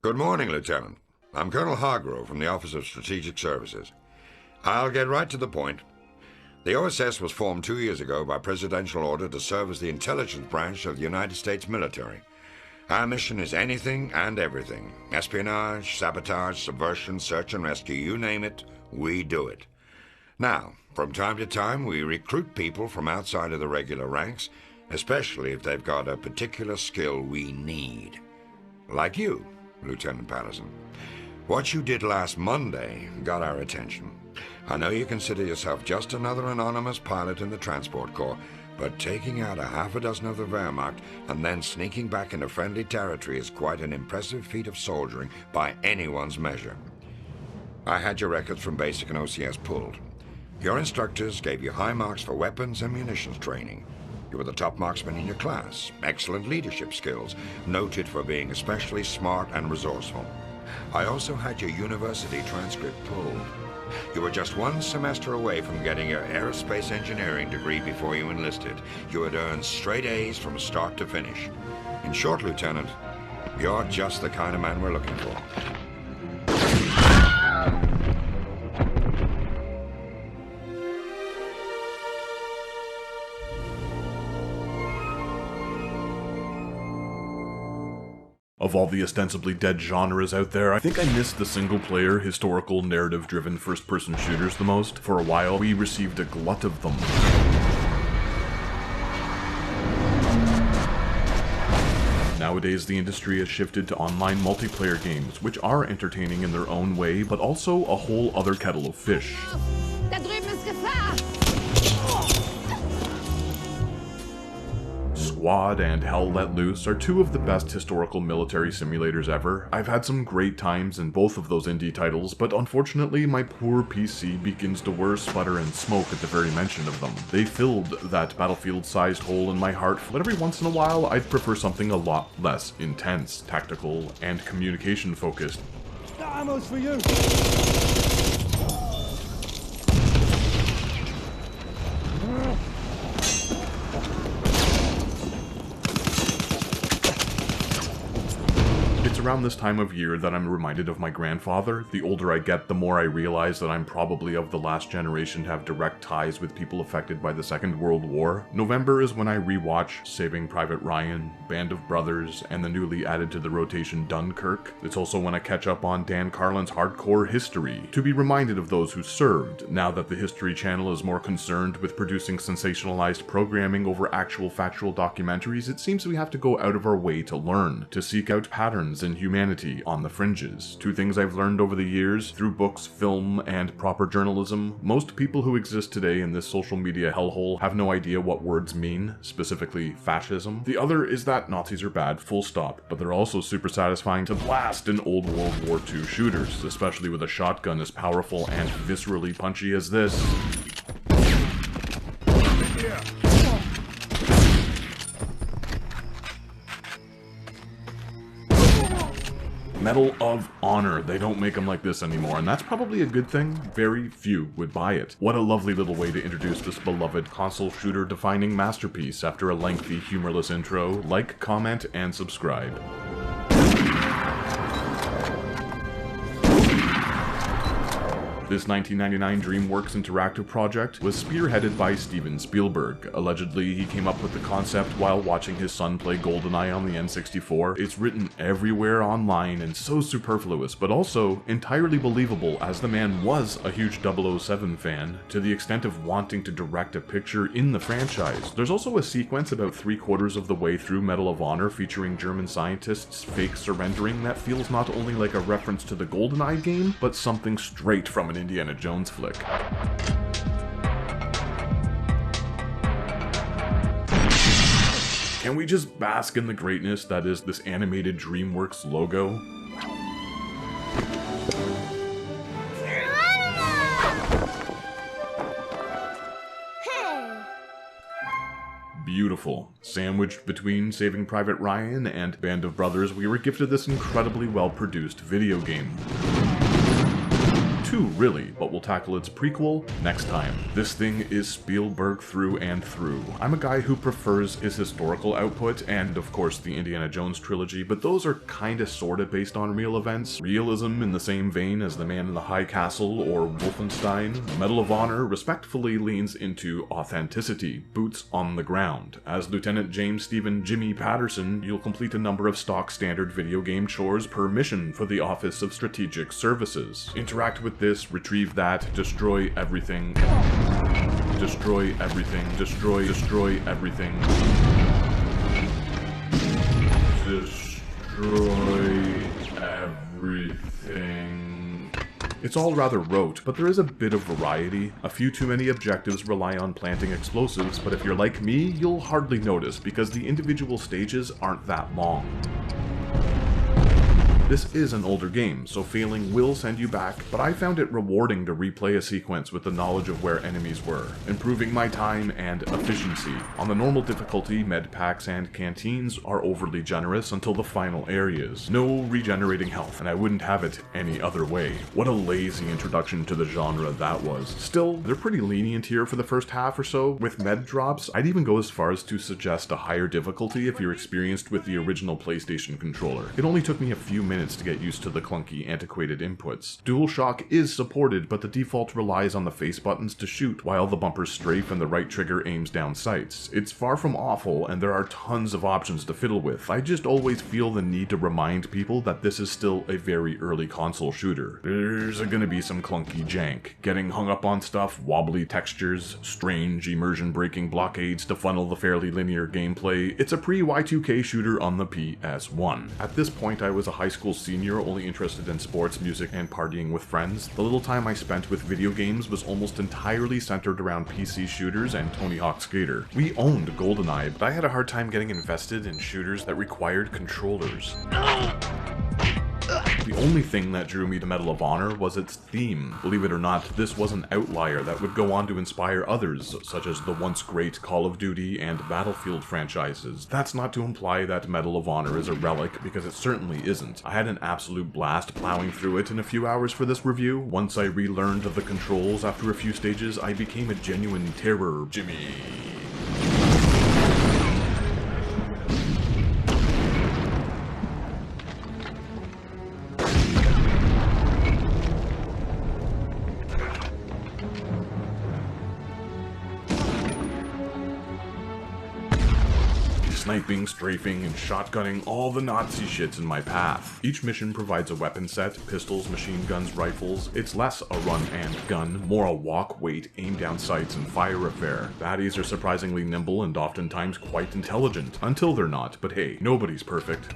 Good morning, Lieutenant. I'm Colonel Hargrove from the Office of Strategic Services. I'll get right to the point. The OSS was formed 2 years ago by presidential order to serve as the intelligence branch of the United States military. Our mission is anything and everything. Espionage, sabotage, subversion, search and rescue, you name it, we do it. Now, from time to time, we recruit people from outside of the regular ranks, especially if they've got a particular skill we need. Like you, Lieutenant Patterson. What you did last Monday got our attention. I know you consider yourself just another anonymous pilot in the Transport Corps, but taking out a half a dozen of the Wehrmacht and then sneaking back into friendly territory is quite an impressive feat of soldiering by anyone's measure. I had your records from basic and OCS pulled. Your instructors gave you high marks for weapons and munitions training. You were the top marksman in your class, excellent leadership skills, noted for being especially smart and resourceful. I also had your university transcript pulled. You were just 1 semester away from getting your aerospace engineering degree before you enlisted. You had earned straight A's from start to finish. In short, Lieutenant, you're just the kind of man we're looking for. Of all the ostensibly dead genres out there, I think I missed the single-player, historical, narrative-driven first-person shooters the most. For a while, we received a glut of them. Nowadays, the industry has shifted to online multiplayer games, which are entertaining in their own way, but also a whole other kettle of fish. Squad and Hell Let Loose are 2 of the best historical military simulators ever. I've had some great times in both of those indie titles, but unfortunately my poor PC begins to whir, sputter, and smoke at the very mention of them. They filled that battlefield-sized hole in my heart, but every once in a while I'd prefer something a lot less intense, tactical, and communication-focused. That ammo's for you! It's around this time of year that I'm reminded of my grandfather. The older I get, the more I realize that I'm probably of the last generation to have direct ties with people affected by the Second World War. November is when I rewatch Saving Private Ryan, Band of Brothers, and the newly added to the rotation Dunkirk. It's also when I catch up on Dan Carlin's Hardcore History, to be reminded of those who served, now that the History Channel is more concerned with producing sensationalized programming over actual factual documentaries. It seems we have to go out of our way to learn, to seek out patterns in humanity on the fringes. 2 things I've learned over the years, through books, film, and proper journalism. Most people who exist today in this social media hellhole have no idea what words mean, specifically fascism. The other is that Nazis are bad, full stop, but they're also super satisfying to blast in old World War II shooters, especially with a shotgun as powerful and viscerally punchy as this. Medal of Honor. They don't make them like this anymore, and that's probably a good thing. Very few would buy it. What a lovely little way to introduce this beloved console shooter defining masterpiece after a lengthy, humorless intro. Like, comment, and subscribe. This 1999 DreamWorks interactive project was spearheaded by Steven Spielberg. Allegedly, he came up with the concept while watching his son play Goldeneye on the N64. It's written everywhere online and so superfluous, but also entirely believable, as the man was a huge 007 fan, to the extent of wanting to direct a picture in the franchise. There's also a sequence about 3/4 of the way through Medal of Honor featuring German scientists fake surrendering that feels not only like a reference to the Goldeneye game, but something straight from an Indiana Jones flick. Can we just bask in the greatness that is this animated DreamWorks logo? Beautiful. Sandwiched between Saving Private Ryan and Band of Brothers, we were gifted this incredibly well-produced video game. two really, but we'll tackle its prequel next time. This thing is Spielberg through and through. I'm a guy who prefers his historical output and of course the Indiana Jones trilogy, but those are kinda sorta based on real events. Realism in the same vein as The Man in the High Castle or Wolfenstein. Medal of Honor respectfully leans into authenticity, boots on the ground. As Lieutenant James Stephen Jimmy Patterson, you'll complete a number of stock standard video game chores per mission for the Office of Strategic Services. Interact with this, retrieve that, destroy everything. Destroy everything. Destroy everything. Destroy everything. It's all rather rote, but there is a bit of variety. A few too many objectives rely on planting explosives, but if you're like me, you'll hardly notice because the individual stages aren't that long. This is an older game, so failing will send you back, but I found it rewarding to replay a sequence with the knowledge of where enemies were, improving my time and efficiency. On the normal difficulty, med packs and canteens are overly generous until the final areas. No regenerating health, and I wouldn't have it any other way. What a lazy introduction to the genre that was. Still, they're pretty lenient here for the first half or so. With med drops, I'd even go as far as to suggest a higher difficulty if you're experienced with the original PlayStation controller. It only took me a few minutes to get used to the clunky, antiquated inputs. DualShock is supported, but the default relies on the face buttons to shoot, while the bumpers strafe and the right trigger aims down sights. It's far from awful, and there are tons of options to fiddle with. I just always feel the need to remind people that this is still a very early console shooter. There's gonna be some clunky jank. Getting hung up on stuff, wobbly textures, strange immersion-breaking blockades to funnel the fairly linear gameplay. It's a pre-Y2K shooter on the PS1. At this point, I was a high school senior only interested in sports, music, and partying with friends. The little time I spent with video games was almost entirely centered around PC shooters and Tony Hawk's Skater. We owned Goldeneye, but I had a hard time getting invested in shooters that required controllers. The only thing that drew me to Medal of Honor was its theme. Believe it or not, this was an outlier that would go on to inspire others, such as the once great Call of Duty and Battlefield franchises. That's not to imply that Medal of Honor is a relic, because it certainly isn't. I had an absolute blast plowing through it in a few hours for this review. Once I relearned the controls after a few stages, I became a genuine terror Jimmy. Sniping, strafing, and shotgunning all the Nazi shits in my path. Each mission provides a weapon set, pistols, machine guns, rifles. It's less a run and gun, more a walk, wait, aim down sights, and fire affair. Baddies are surprisingly nimble and oftentimes quite intelligent, until they're not, but hey, nobody's perfect.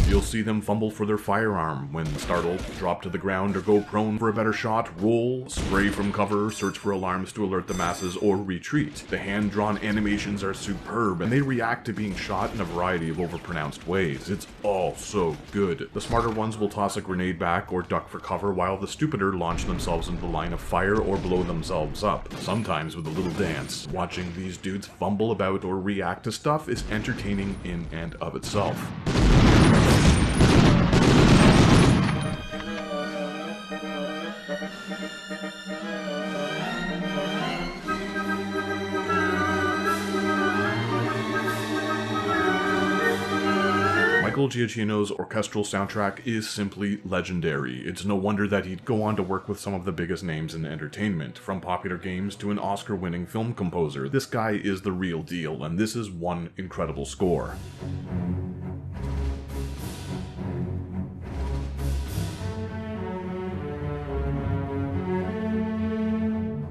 You'll see them fumble for their firearm when startled, drop to the ground or go prone for a better shot, roll, spray from cover, search for alarms to alert the masses, or retreat. The hand-drawn animations are superb, and they react to being shot in a variety of overpronounced ways. It's all so good. The smarter ones will toss a grenade back or duck for cover, while the stupider launch themselves into the line of fire or blow themselves up, sometimes with a little dance. Watching these dudes fumble about or react to stuff is entertaining in and of itself. Michael Giacchino's orchestral soundtrack is simply legendary. It's no wonder that he'd go on to work with some of the biggest names in entertainment, from popular games to an Oscar-winning film composer. This guy is the real deal, and this is one incredible score.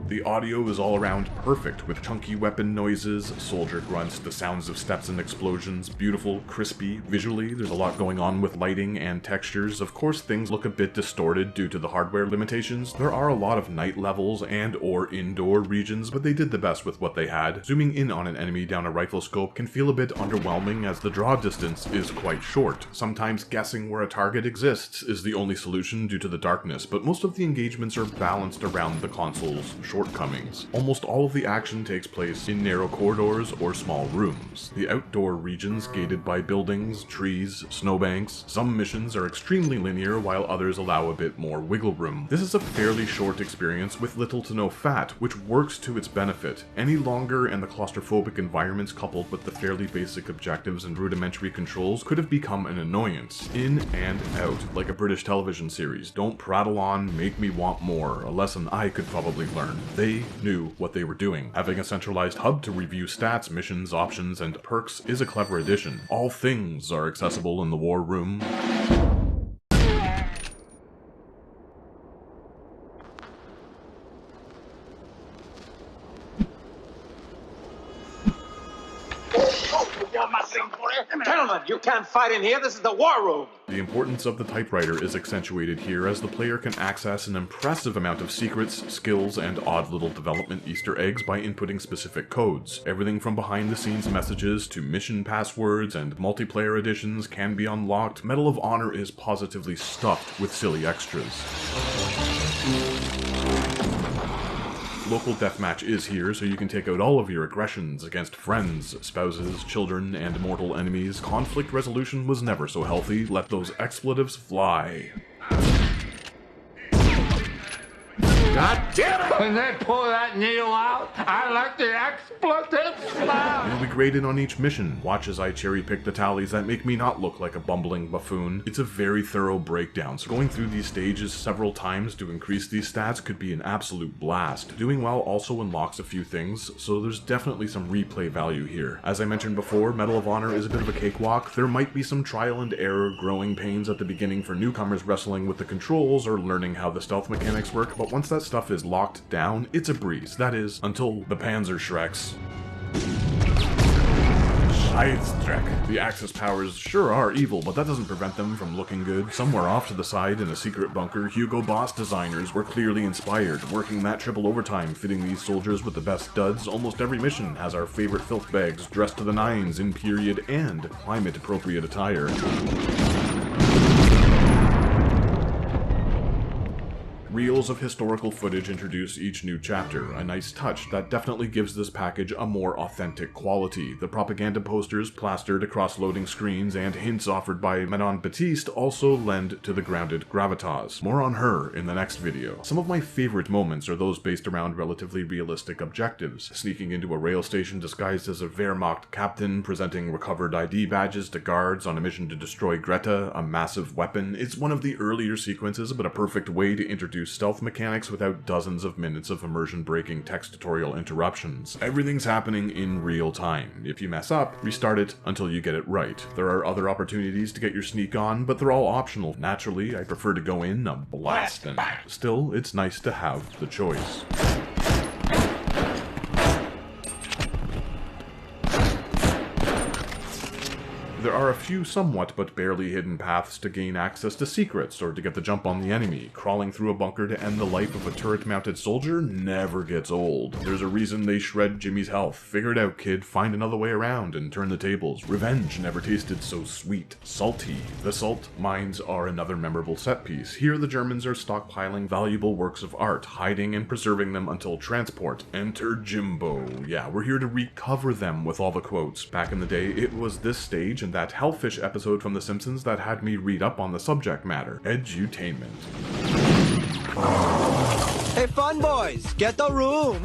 The audio is all around perfect, with chunky weapon noises, soldier grunts, the sounds of steps and explosions, beautiful, crispy. Visually, there's a lot going on with lighting and textures. Of course, things look a bit distorted due to the hardware limitations. There are a lot of night levels and or indoor regions, but they did the best with what they had. Zooming in on an enemy down a rifle scope can feel a bit underwhelming as the draw distance is quite short. Sometimes guessing where a target exists is the only solution due to the darkness, but most of the engagements are balanced around the console's shortcuts. shortcomings. Almost all of the action takes place in narrow corridors or small rooms. The outdoor regions gated by buildings, trees, snowbanks. Some missions are extremely linear while others allow a bit more wiggle room. This is a fairly short experience with little to no fat, which works to its benefit. Any longer and the claustrophobic environments coupled with the fairly basic objectives and rudimentary controls could have become an annoyance. In and out, like a British television series. Don't prattle on, make me want more. A lesson I could probably learn. They knew what they were doing. Having a centralized hub to review stats, missions, options, and perks is a clever addition. All things are accessible in the war room. Gentlemen, you can't fight in here. This is the war room. The importance of the typewriter is accentuated here as the player can access an impressive amount of secrets, skills, and odd little development Easter eggs by inputting specific codes. Everything from behind-the-scenes messages to mission passwords and multiplayer additions can be unlocked. Medal of Honor is positively stuffed with silly extras. Local deathmatch is here, so you can take out all of your aggressions against friends, spouses, children, and mortal enemies. Conflict resolution was never so healthy. Let those expletives fly. God damn it! When they pull that needle out, I like the expletives fly! It'll be graded on each mission. Watch as I cherry-pick the tallies that make me not look like a bumbling buffoon. It's a very thorough breakdown, so going through these stages several times to increase these stats could be an absolute blast. Doing well also unlocks a few things, so there's definitely some replay value here. As I mentioned before, Medal of Honor is a bit of a cakewalk. There might be some trial and error, growing pains at the beginning for newcomers wrestling with the controls or learning how the stealth mechanics work, but once that stuff is locked down, it's a breeze. That is, until the Panzer Shreks. Scheißdreck. The Axis powers sure are evil, but that doesn't prevent them from looking good. Somewhere off to the side in a secret bunker, Hugo Boss designers were clearly inspired, working that triple overtime, fitting these soldiers with the best duds. Almost every mission has our favorite filth bags dressed to the nines in period and climate-appropriate attire. Reels of historical footage introduce each new chapter, a nice touch that definitely gives this package a more authentic quality. The propaganda posters plastered across loading screens and hints offered by Manon Baptiste also lend to the grounded gravitas. More on her in the next video. Some of my favorite moments are those based around relatively realistic objectives. Sneaking into a rail station disguised as a Wehrmacht captain, presenting recovered ID badges to guards on a mission to destroy Greta, a massive weapon. It's one of the earlier sequences, but a perfect way to introduce stealth mechanics without dozens of minutes of immersion-breaking text tutorial interruptions. Everything's happening in real time. If you mess up, restart it until you get it right. There are other opportunities to get your sneak on, but they're all optional. Naturally, I prefer to go in a blastin'. Still, it's nice to have the choice. There are a few somewhat but barely hidden paths to gain access to secrets or to get the jump on the enemy. Crawling through a bunker to end the life of a turret-mounted soldier never gets old. There's a reason they shred Jimmy's health. Figure it out, kid. Find another way around and turn the tables. Revenge never tasted so sweet. Salty. The salt mines are another memorable set piece. Here the Germans are stockpiling valuable works of art, hiding and preserving them until transport. Enter Jimbo. Yeah, we're here to recover them with all the quotes. Back in the day, it was this stage and that Hellfish episode from The Simpsons that had me read up on the subject matter. Edutainment. Hey, fun boys, get the room!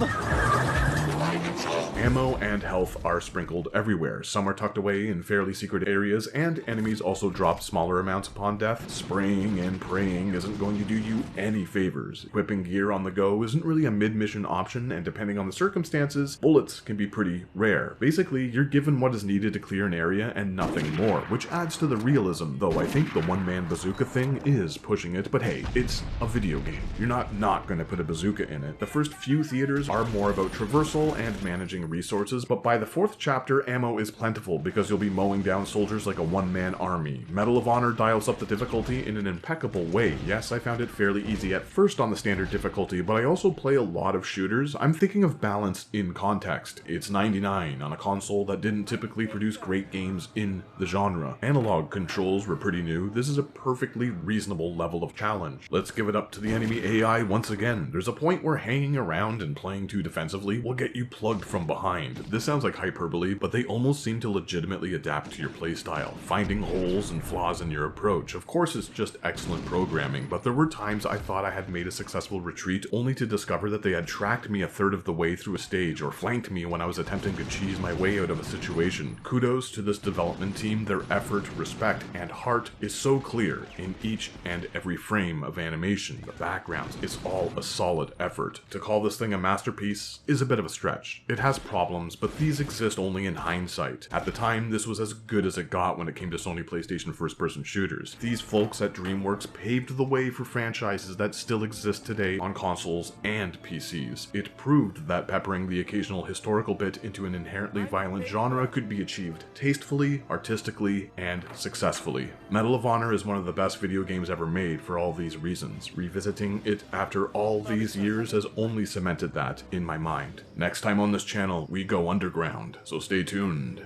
Ammo and health are sprinkled everywhere. Some are tucked away in fairly secret areas, and enemies also drop smaller amounts upon death. Spraying and praying isn't going to do you any favors. Equipping gear on the go isn't really a mid-mission option, and depending on the circumstances, bullets can be pretty rare. Basically, you're given what is needed to clear an area and nothing more, which adds to the realism, though I think the one-man bazooka thing is pushing it, but hey, it's a video game. You're not going to put a bazooka in it. The first few theaters are more about traversal and managing resources, but by the 4th chapter, ammo is plentiful because you'll be mowing down soldiers like a one-man army. Medal of Honor dials up the difficulty in an impeccable way. Yes, I found it fairly easy at first on the standard difficulty, but I also play a lot of shooters. I'm thinking of balance in context. It's 99 on a console that didn't typically produce great games in the genre. Analog controls were pretty new. This is a perfectly reasonable level of challenge. Let's give it up to the enemy AI once again. There's a point where hanging around and playing too defensively will get you plugged from behind. This sounds like hyperbole, but they almost seem to legitimately adapt to your playstyle, finding holes and flaws in your approach. Of course, it's just excellent programming, but there were times I thought I had made a successful retreat only to discover that they had tracked me a third of the way through a stage or flanked me when I was attempting to cheese my way out of a situation. Kudos to this development team. Their effort, respect, and heart is so clear in each and every frame of animation. The backgrounds, it's all a solid effort. To call this thing a masterpiece is a bit of a stretch. It has problems, but these exist only in hindsight. At the time, this was as good as it got when it came to Sony PlayStation first-person shooters. These folks at DreamWorks paved the way for franchises that still exist today on consoles and PCs. It proved that peppering the occasional historical bit into an inherently violent genre could be achieved tastefully, artistically, and successfully. Medal of Honor is one of the best video games ever made for all these reasons. Revisiting it after all these years has only cemented that in my mind. Next time on this channel, we go underground, so stay tuned.